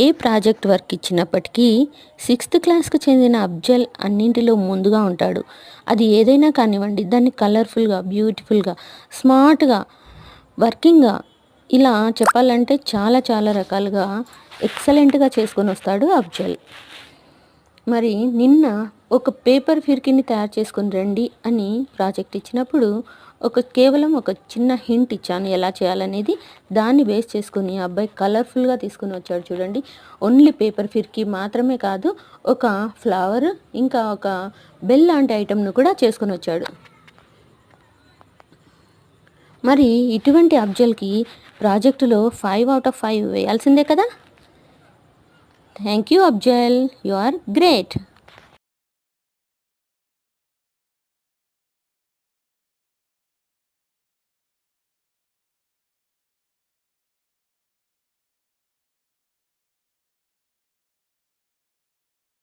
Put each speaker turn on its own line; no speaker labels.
ఏ project work ఇచ్చినప్పటికీ sixth క్లాస్కి చెందిన అఫ్జల్ అన్నింటిలో ముందుగా ఉంటాడు. అది ఏదైనా కానివ్వండి, దాన్ని కలర్ఫుల్గా, బ్యూటిఫుల్గా, స్మార్ట్గా, వర్కింగ్గా, ఇలా చెప్పాలంటే చాలా చాలా రకాలుగా ఎక్సలెంట్గా చేసుకొని వస్తాడు అఫ్జల్. మరి నిన్న ఒక పేపర్ ఫిర్కిని తయారు చేసుకొని రండి అని ప్రాజెక్ట్ ఇచ్చినప్పుడు కేవలం ఒక చిన్న హింట్ ఇచ్చాను ఎలా చేయాలనేది. దాన్ని బేస్ చేసుకొని ఆ అబ్బాయి కలర్ఫుల్గా తీసుకుని వచ్చాడు చూడండి. ఓన్లీ పేపర్ ఫిర్కి మాత్రమే కాదు, ఒక ఫ్లవర్, ఇంకా ఒక బెల్ లాంటి ఐటెంను కూడా చేసుకొని వచ్చాడు. మరి ఇటువంటి అఫ్జల్కి ప్రాజెక్టులో 5/5 వేయాల్సిందే కదా. Thank you Afzal, you are great.